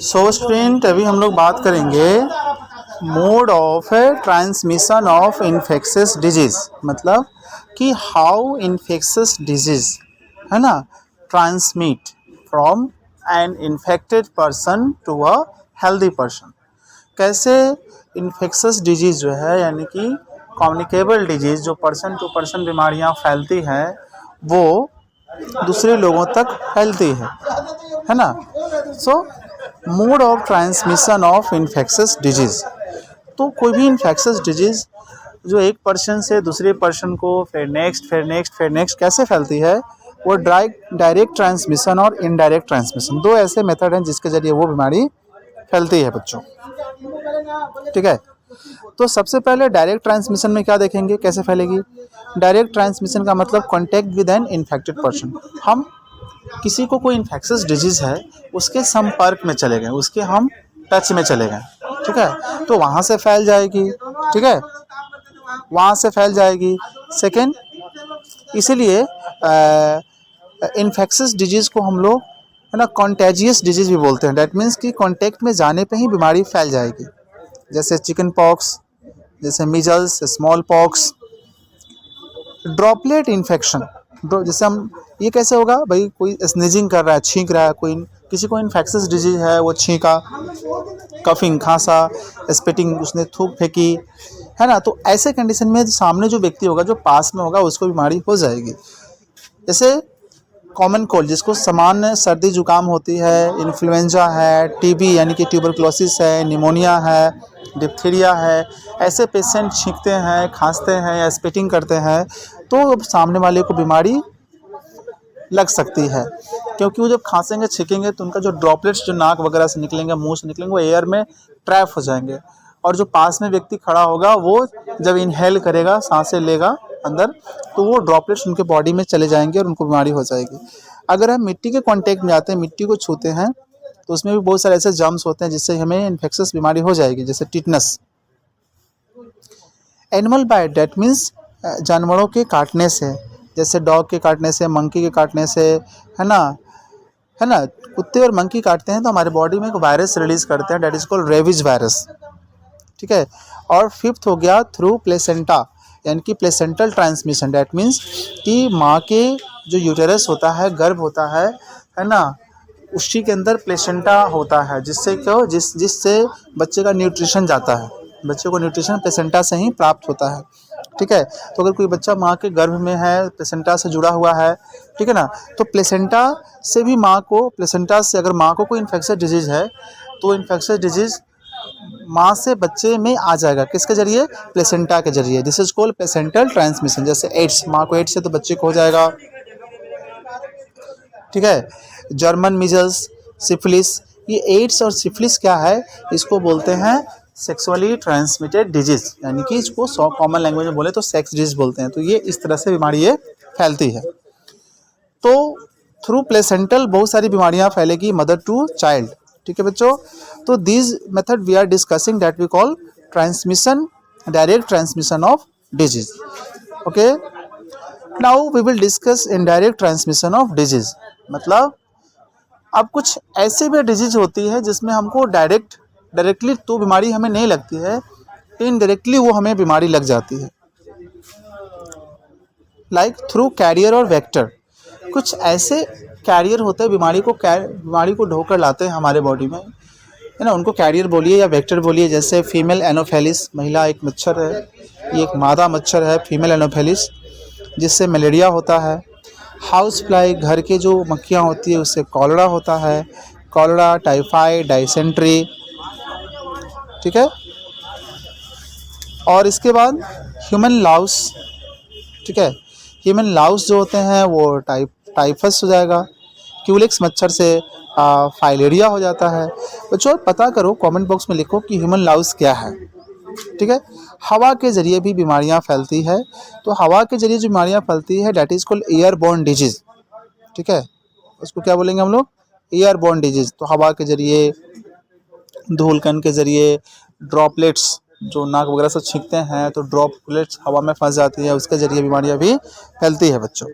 So student, अभी हम लोग बात करेंगे mode of transmission of infectious disease, मतलब कि हाउ इन्फेक्शियस डिजीज़ है ना transmit from an infected person to a healthy person. कैसे इन्फेक्शियस डिजीज़ जो है यानी कि कम्युनिकेबल डिजीज़ जो पर्सन टू पर्सन बीमारियां फैलती हैं वो दूसरे लोगों तक फैलती है ना। सो mode of transmission of infectious disease, तो कोई भी इन्फेक्शियस डिजीज़ जो एक पर्सन से दूसरे पर्सन को फिर नेक्स्ट कैसे फैलती है, वो डायरेक्ट ट्रांसमिशन और इनडायरेक्ट ट्रांसमिशन, दो ऐसे मेथड हैं जिसके ज़रिए वो बीमारी फैलती है बच्चों। ठीक है, तो सबसे पहले डायरेक्ट ट्रांसमिशन में क्या देखेंगे, कैसे फैलेगी। डायरेक्ट ट्रांसमिशन का मतलब contact with N infected person. हम किसी को कोई इन्फेक्शियस डिजीज़ है उसके संपर्क में चले गए, उसके हम टच में चले गए, ठीक है, तो वहाँ से फैल जाएगी। ठीक है, वहाँ से फैल जाएगी। सेकेंड, इसीलिए इन्फेक्शियस डिजीज़ को हम लोग है ना कॉन्टेजियस डिजीज़ भी बोलते हैं। डैट मीन्स कि कॉन्टैक्ट में जाने पे ही बीमारी फैल जाएगी, जैसे चिकन पॉक्स, जैसे measles, small pox. Droplet infection, जैसे हम ये कैसे होगा भाई, कोई स्नीजिंग कर रहा है, छींक रहा है, कोई किसी को इन्फेक्शियस डिजीज़ है, वो छींका, कफिंग, खांसा, स्पिटिंग, उसने थूक फेंकी, है ना, तो ऐसे कंडीशन में सामने जो व्यक्ति होगा, जो पास में होगा, उसको बीमारी हो जाएगी। जैसे कॉमन कोल्ड, जिसको सामान्य सर्दी जुकाम होती है, इन्फ्लुएंजा है, टीबी यानी कि ट्यूबरक्लोसिस है, निमोनिया है, डिप्थीरिया है, ऐसे पेशेंट छींकते हैं, खांसते हैं या स्पिटिंग करते हैं तो सामने वाले को बीमारी लग सकती है, क्योंकि वो जब खांसेंगे छींकेंगे तो उनका जो ड्रॉपलेट्स जो नाक वगैरह से निकलेंगे, मुंह से निकलेंगे, वो एयर में ट्रैप हो जाएंगे, और जो पास में व्यक्ति खड़ा होगा वो जब इनहेल करेगा, सांसें लेगा अंदर, तो वो ड्रॉपलेट्स उनके बॉडी में चले जाएंगे और उनको बीमारी हो जाएगी। अगर हम मिट्टी के कांटेक्ट में आते हैं, मिट्टी को छूते हैं, तो उसमें भी बहुत सारे ऐसे जर्म्स होते हैं जिससे हमें इन्फेक्शियस बीमारी हो जाएगी, जैसे tetanus. Animal bite, that means जानवरों के काटने से, जैसे डॉग के काटने से, मंकी के काटने से, है ना, कुत्ते और मंकी काटते हैं तो हमारे बॉडी में एक वायरस रिलीज करते हैं, that is called rabies virus. ठीक है, और फिफ्थ हो गया थ्रू प्लेसेंटा, यानी कि प्लेसेंटल ट्रांसमिशन। डेट मीन्स कि माँ के जो यूटेरस होता है, गर्भ होता है ना, उसी के अंदर प्लेसेंटा होता है, जिससे जिससे बच्चे का न्यूट्रिशन जाता है, बच्चे को न्यूट्रिशन प्लेसेंटा से ही प्राप्त होता है। ठीक है, तो अगर कोई बच्चा माँ के गर्भ में है, प्लेसेंटा से जुड़ा हुआ है, ठीक है ना, तो प्लेसेंटा से भी माँ को, प्लेसेंटा से अगर माँ को कोई इन्फेक्शियस डिजीज़ है तो इन्फेक्शियस डिजीज़ माँ से बच्चे में आ जाएगा, किसके जरिए, प्लेसेंटा के जरिए। This is called placental transmission. जैसे एड्स, माँ को एड्स है तो बच्चे को हो जाएगा। ठीक है, जर्मन मीजल्स, सिफिलिस, ये एड्स और सिफिलिस क्या है, इसको बोलते हैं सेक्सुअली ट्रांसमिटेड डिजीज़, यानी कि इसको कॉमन लैंग्वेज में बोले तो सेक्स डिजीज़ बोलते हैं। तो ये इस तरह से बीमारी ये फैलती है। तो थ्रू प्लेसेंटल बहुत सारी बीमारियां फैलेगी, मदर टू चाइल्ड। ठीक है बच्चों, तो this method we are discussing that we call transmission, direct transmission of disease. Okay, now we will discuss indirect transmission of disease. मतलब अब कुछ ऐसे भी डिजीज होती है जिसमें हमको डायरेक्टली तो बीमारी हमें नहीं लगती है, इनडायरेक्टली वो हमें बीमारी लग जाती है, लाइक थ्रू कैरियर और वेक्टर। कुछ ऐसे कैरियर होते हैं, बीमारी को ढोकर लाते हैं हमारे बॉडी में, है ना, उनको कैरियर बोलिए या वेक्टर बोलिए। जैसे फीमेल एनोफेलिस, महिला एक मच्छर है, ये एक मादा मच्छर है फीमेल एनोफेलिस, जिससे मलेरिया होता है। हाउस फ्लाई, घर के जो मक्खियाँ होती है, उससे कॉलरा होता है, कॉलरा, टाइफाइड, डाइसेंट्री। ठीक है, और इसके बाद ह्यूमन लाउस। ठीक है, ह्यूमन लाउस जो होते हैं वो टाइफस हो जाएगा, क्यूलिक्स मच्छर से फाइलेरिया हो जाता है। बच्चों पता करो, कमेंट बॉक्स में लिखो कि ह्यूमन लाउस क्या है। ठीक है, हवा के जरिए भी बीमारियां फैलती है, तो हवा के जरिए जो बीमारियां फैलती है that is called airborne disease. ठीक है, उसको क्या बोलेंगे हम लोग, एयरबोर्न डिजीज। तो हवा के जरिए, धूलकण के जरिए, ड्रॉपलेट्स जो नाक वगैरह से छींकते हैं तो ड्रॉपलेट्स हवा में फंस जाती है, उसके जरिए बीमारियां भी फैलती है बच्चों।